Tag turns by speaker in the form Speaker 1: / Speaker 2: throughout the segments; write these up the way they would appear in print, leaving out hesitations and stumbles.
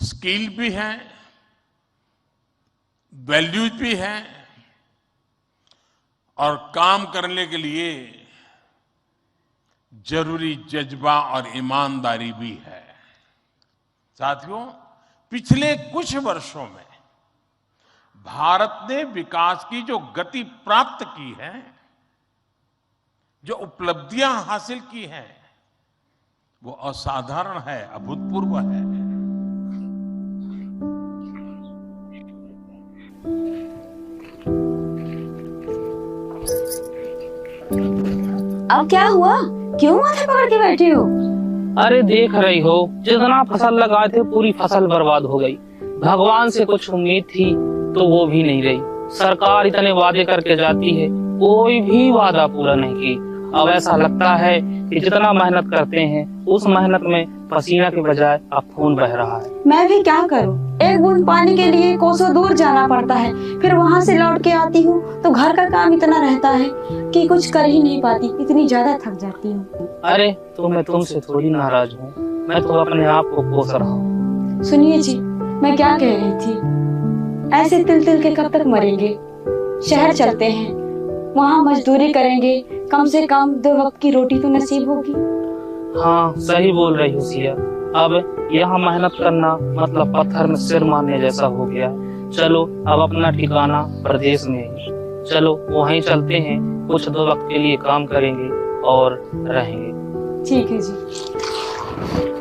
Speaker 1: Skill भी है, values भी है और काम करने के लिए जरूरी जज्बा और ईमानदारी भी है। साथियों, पिछले कुछ वर्षों में भारत ने विकास की जो गति प्राप्त की है, जो उपलब्धियां हासिल की हैं, वो असाधारण है, अभूतपूर्व है।
Speaker 2: अब क्या हुआ? क्यों माथे पकड़ के बैठे हो?
Speaker 3: अरे देख रही हो, जितना फसल लगाए थे पूरी फसल बर्बाद हो गई। भगवान से कुछ उम्मीद थी तो वो भी नहीं रही। सरकार इतने वादे करके जाती है, कोई भी वादा पूरा नहीं की। अब ऐसा लगता है कि जितना मेहनत करते हैं उस मेहनत में पसीना के बजाय अब खून बह रहा है।
Speaker 2: मैं भी क्या करूं? एक बूंद पानी के लिए कोसों दूर जाना पड़ता है, फिर वहां से लौट के आती हूँ तो घर का काम इतना रहता है कि कुछ कर ही नहीं पाती, इतनी ज्यादा थक जाती हूँ।
Speaker 3: अरे तो मैं तुमसे थोड़ी नाराज हूँ, मैं तो अपने आप को कोस रहा हूँ।
Speaker 2: सुनिए जी, मैं क्या कह रही थी, ऐसे तिल तिल के कब तक मरेंगे? शहर चलते हैं, वहाँ मजदूरी करेंगे, कम से कम 2 वक्त की रोटी तो नसीब होगी।
Speaker 3: हाँ सही बोल रही हो सिया। अब यहाँ मेहनत करना मतलब पत्थर में सिर मारने जैसा हो गया। चलो अब अपना ठिकाना प्रदेश में है, चलो वहीं चलते हैं, कुछ 2 वक्त के लिए काम करेंगे और रहेंगे।
Speaker 2: ठीक है जी।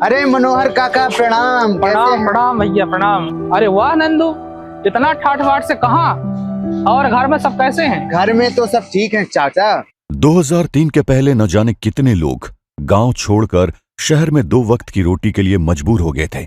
Speaker 4: अरे मनोहर काका प्रणाम।
Speaker 3: प्रणाम प्रणाम भैया प्रणाम। अरे वाह नंदू, इतना ठाठ बाट से कहाँ? और घर में सब कैसे हैं?
Speaker 4: घर में तो सब ठीक हैं चाचा।
Speaker 5: 2003 के पहले न जाने कितने लोग गांव छोड़कर शहर में 2 वक्त की रोटी के लिए मजबूर हो गए थे।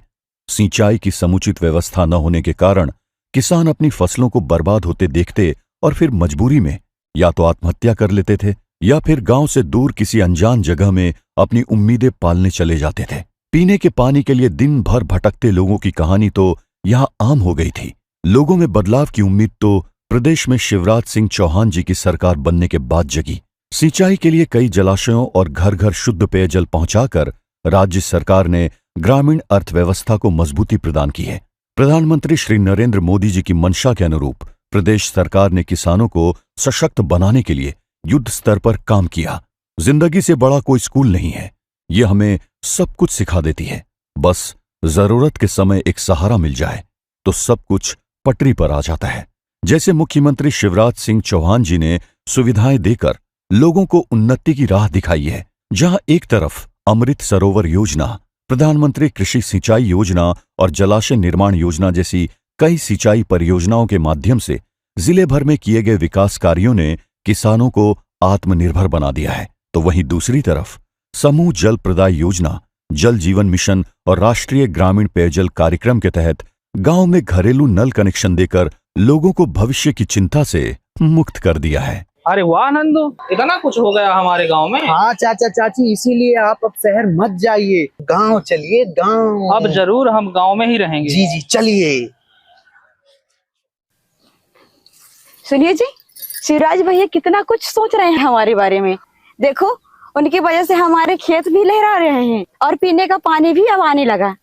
Speaker 5: सिंचाई की समुचित व्यवस्था न होने के कारण किसान अपनी फसलों को बर्बाद होते देखते और फिर मजबूरी में या तो आत्महत्या कर लेते थे या फिर गांव से दूर किसी अनजान जगह में अपनी उम्मीदें पालने चले जाते थे। पीने के पानी के लिए दिन भर भटकते लोगों की कहानी तो यहां आम हो गई थी। लोगों में बदलाव की उम्मीद तो प्रदेश में शिवराज सिंह चौहान जी की सरकार बनने के बाद जगी। सिंचाई के लिए कई जलाशयों और घर घर शुद्ध पेयजल पहुंचाकर राज्य सरकार ने ग्रामीण अर्थव्यवस्था को मजबूती प्रदान की है। प्रधानमंत्री श्री नरेंद्र मोदी जी की मंशा के अनुरूप प्रदेश सरकार ने किसानों को सशक्त बनाने के लिए युद्ध स्तर पर काम किया। जिंदगी से बड़ा कोई स्कूल नहीं है, ये हमें सब कुछ सिखा देती है। बस जरूरत के समय एक सहारा मिल जाए तो सब कुछ पटरी पर आ जाता है। जैसे मुख्यमंत्री शिवराज सिंह चौहान जी ने सुविधाएं देकर लोगों को उन्नति की राह दिखाई है। जहां एक तरफ अमृत सरोवर योजना, प्रधानमंत्री कृषि सिंचाई योजना और जलाशय निर्माण योजना जैसी कई सिंचाई परियोजनाओं के माध्यम से जिले भर में किए गए विकास कार्यों ने किसानों को आत्मनिर्भर बना दिया है, तो वहीं दूसरी तरफ समूह जल प्रदाय योजना, जल जीवन मिशन और राष्ट्रीय ग्रामीण पेयजल कार्यक्रम के तहत गांव में घरेलू नल कनेक्शन देकर लोगों को भविष्य की चिंता से मुक्त कर दिया है।
Speaker 3: अरे वाह नंदू, इतना कुछ हो गया हमारे गांव में।
Speaker 4: हाँ चाचा चाची, इसीलिए आप अब शहर मत जाइए, गांव चलिए गांव।
Speaker 3: अब जरूर हम गांव में ही रहेंगे।
Speaker 4: जी जी चलिए।
Speaker 2: सुनिए जी, शिवराज भैया कितना कुछ सोच रहे हैं हमारे बारे में। देखो, उनकी वजह से हमारे खेत भी लहरा रहे हैं और पीने का पानी भी अब आने लगा।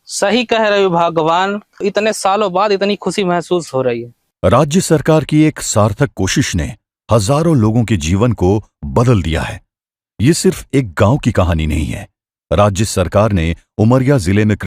Speaker 3: सही कह रहे हो भगवान, इतने सालों बाद इतनी खुशी महसूस हो रही है।
Speaker 5: राज्य सरकार की एक सार्थक कोशिश ने हजारों लोगों के जीवन को बदल दिया है। ये सिर्फ एक गांव की कहानी नहीं है। राज्य सरकार ने उमरिया जिले में